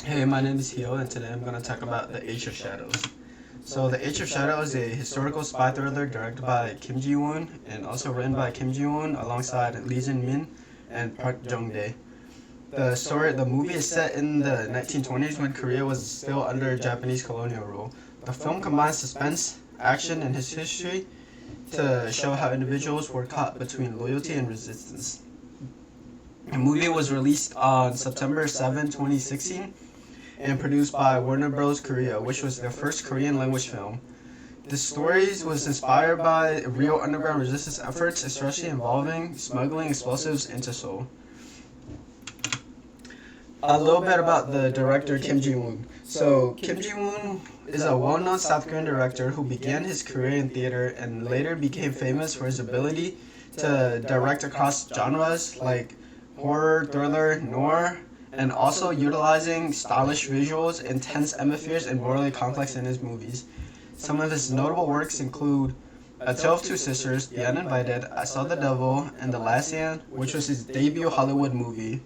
Hey, my name is Hio, and today I'm going to talk about The Age of Shadows. So, The Age of Shadows is a historical spy thriller directed by Kim Ji-woon and also written by Kim Ji-woon alongside Lee Jin-min and Park Jong-dae. The movie is set in the 1920s when Korea was still under Japanese colonial rule. The film combines suspense, action, and his history to show how individuals were caught between loyalty and resistance. The movie was released on September 7, 2016 and produced by Warner Bros. Korea, which was their first Korean language film. The story was inspired by real underground resistance efforts, especially involving smuggling explosives into Seoul. A little bit about the director Kim Ji-woon. So, Kim Ji-woon is a well-known South Korean director who began his career in theater and later became famous for his ability to direct across genres like horror, thriller, noir, and also utilizing stylish visuals, intense atmospheres, and morally complex in his movies. Some of his notable works include A Tale of Two Sisters, The Uninvited, I Saw the Devil, and The Last Stand, which was his debut Hollywood movie.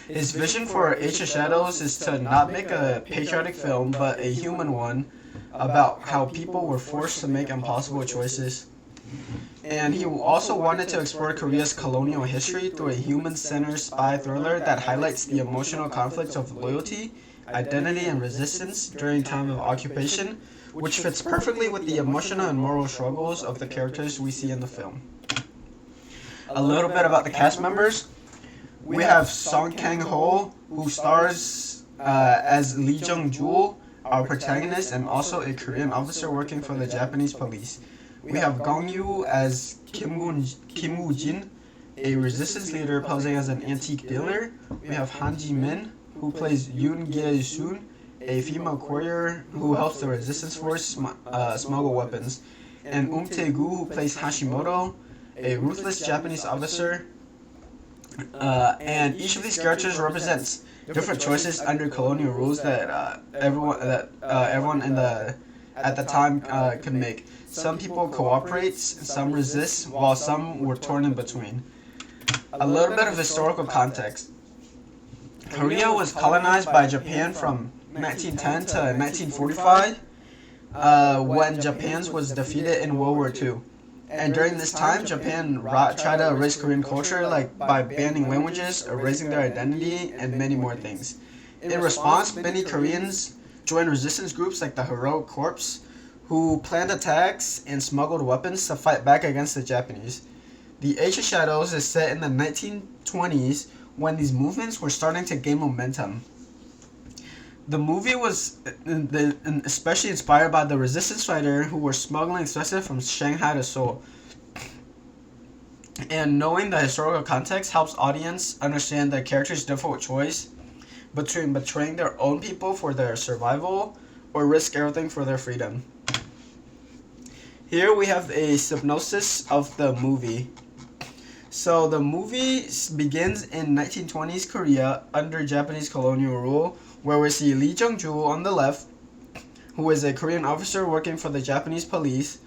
His vision for Age of Shadows is to not make a patriotic film, but a human one about how people were forced to make impossible choices. And he also wanted to explore Korea's colonial history through a human-centered spy thriller that highlights the emotional conflicts of loyalty, identity, and resistance during time of occupation, which fits perfectly with the emotional and moral struggles of the characters we see in the film. A little bit about the cast members. We have Song Kang-ho, who stars as Lee Jung-jul, our protagonist, and also a Korean officer working for the Japanese police. We have Gong Yu as Kim Woo-jin, a resistance leader posing as an antique dealer. We have Han Ji-min, who plays Yoon Gye-soon, a female courier who helps the resistance force smuggle weapons. And Tae-gu, who plays Hashimoto, a ruthless Japanese officer. And each of these characters represents different choices under colonial rules that everyone at the time could make. Some people cooperate, some resist, while some were torn in between. A little bit of historical context. Korea was colonized by Japan from 1910 to 1945 when Japan was defeated in World War II. And during this time, Japan tried to erase Korean culture by banning languages, erasing their identity, and many more things. In response, many Koreans joined resistance groups like the Heroic Corps, who planned attacks and smuggled weapons to fight back against the Japanese. The Age of Shadows is set in the 1920s when these movements were starting to gain momentum. The movie was especially inspired by the resistance fighters who were smuggling explosives from Shanghai to Seoul. And knowing the historical context helps audience understand the characters' difficult choice between betraying their own people for their survival or risk everything for their freedom. Here we have a synopsis of the movie. So the movie begins in 1920s Korea under Japanese colonial rule, where we see Lee Jung-jul on the left, who is a Korean officer working for the Japanese police.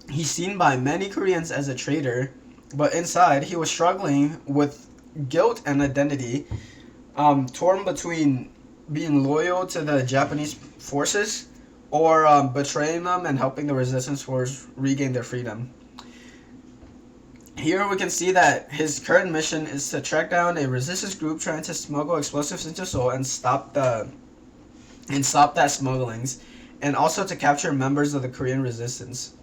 He's seen by many Koreans as a traitor, but inside he was struggling with guilt and identity, torn between being loyal to the Japanese forces or betraying them and helping the resistance force regain their freedom. Here we can see that his current mission is to track down a resistance group trying to smuggle explosives into Seoul and stop that smugglings, and also to capture members of the Korean resistance.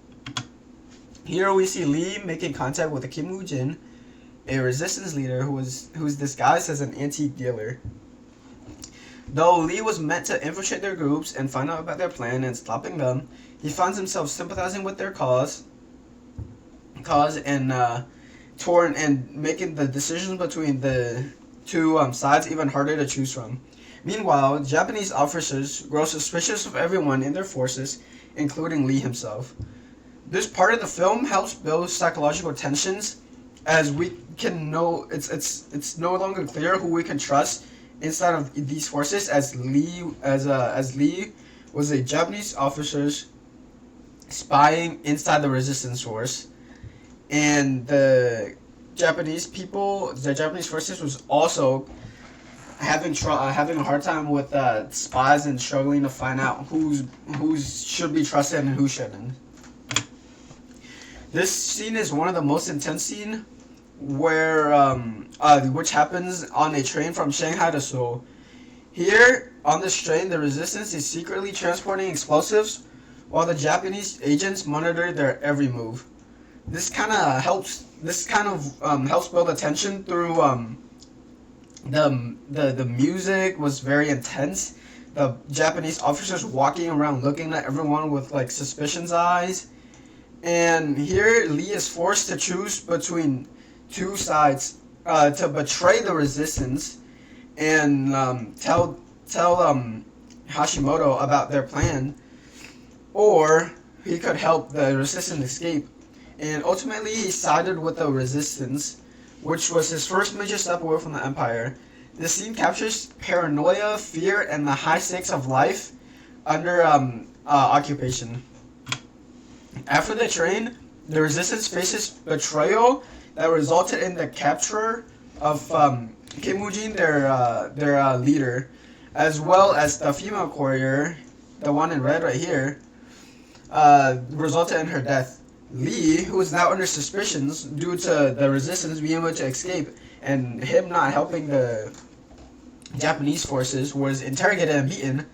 Here we see Lee making contact with Kim Woo-jin, a resistance leader who's disguised as an antique dealer. Though Lee was meant to infiltrate their groups and find out about their plan and stopping them, he finds himself sympathizing with their cause and torn and making the decisions between the two sides even harder to choose from. Meanwhile, Japanese officers grow suspicious of everyone in their forces, including Lee himself. This part of the film helps build psychological tensions, as we can know it's no longer clear who we can trust inside of these forces, as Lee was a Japanese officer spying inside the resistance force. And the Japanese forces was also having a hard time with spies and struggling to find out who should be trusted and who shouldn't. This scene is one of the most intense scene where which happens on a train from Shanghai to Seoul. Here on this train, the resistance is secretly transporting explosives while the Japanese agents monitor their every move. This kind of helps build the tension through the music was very intense. The Japanese officers walking around looking at everyone with like suspicion's eyes. And here Lee is forced to choose between two sides, to betray the resistance and tell Hashimoto about their plan, or he could help the resistance escape. And ultimately he sided with the resistance, which was his first major step away from the Empire. This scene captures paranoia, fear, and the high stakes of life under occupation. After the train, the resistance faces betrayal that resulted in the capture of Kim Woo-jin, their leader, as well as the female courier, the one in red right here, resulted in her death. Lee, who is now under suspicions due to the resistance being able to escape and him not helping the Japanese forces, was interrogated and beaten,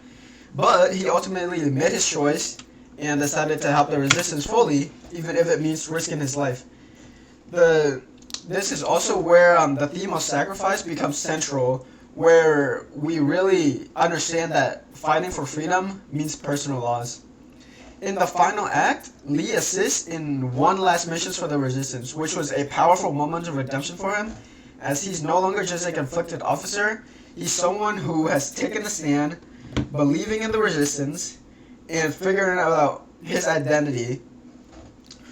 but he ultimately made his choice and decided to help the resistance fully, even if it means risking his life. This is also where the theme of sacrifice becomes central, where we really understand that fighting for freedom means personal loss. In the final act, Lee assists in one last mission for the resistance, which was a powerful moment of redemption for him, as he's no longer just a conflicted officer, he's someone who has taken a stand, believing in the resistance, and figuring out his identity.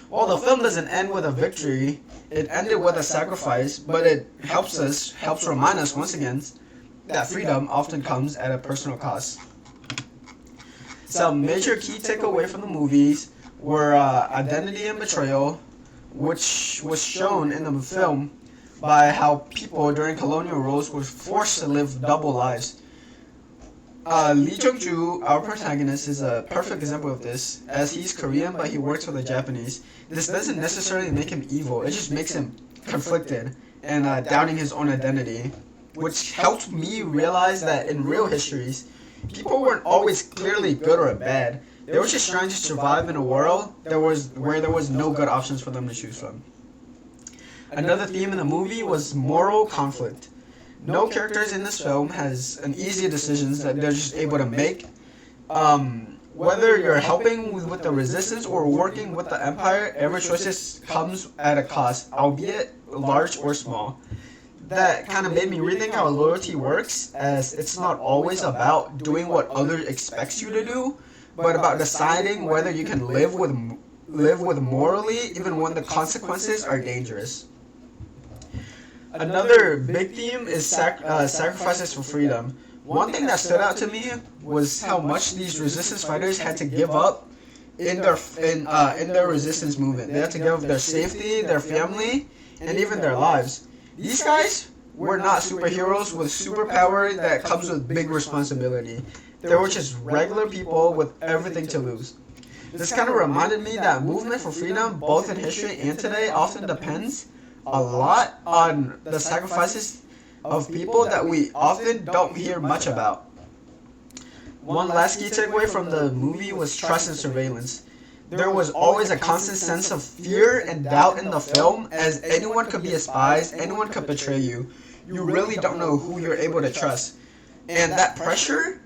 While the film doesn't end with a victory, it ended with a sacrifice, but it helps remind us once again that freedom often comes at a personal cost. Some major key takeaway from the movies were identity and betrayal, which was shown in the film by how people during colonial rules were forced to live double lives. Lee Jung-ju, our protagonist, is a perfect example of this, as he's Korean but he works for the Japanese. This doesn't necessarily make him evil, it just makes him conflicted and doubting his own identity, which helped me realize that in real histories, people weren't always clearly good or bad. They were just trying to survive in a world where there was no good options for them to choose from. Another theme in the movie was moral conflict. No characters in this film has an easy decisions that they're just able to make. Whether you're helping with the resistance or working with the Empire, every choice comes at a cost, albeit large or small. That kind of made me rethink how loyalty works, as it's not always about doing what others expects you to do, but about deciding whether you can live with morally even when the consequences are dangerous. Another big theme is sacrifices for freedom. One thing that stood out to me was how much these resistance fighters had to give up in their resistance movement. They had to give up their safety, their family, and even their lives. These guys were not superheroes with superpower that comes with big responsibility. They were just regular people with everything to lose. This kind of reminded me that movement for freedom, both in history and today, often depends a lot on the sacrifices of people that we often don't hear much about. One last key takeaway from the movie was trust and surveillance. There was always a constant sense of fear and doubt in the film, as anyone could be a spy, anyone could betray you. You really don't know who you're able to trust. And that pressure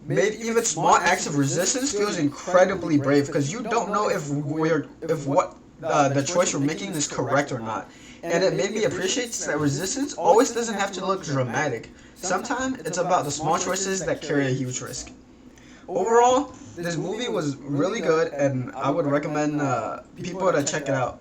made even small acts of resistance feels incredibly brave, because you don't know if what the choice you're making is correct or not. And it made me appreciate that resistance always doesn't have to look dramatic. Sometimes it's about the small choices that carry a huge risk. Overall, this movie was really good, and I would recommend people to check it out.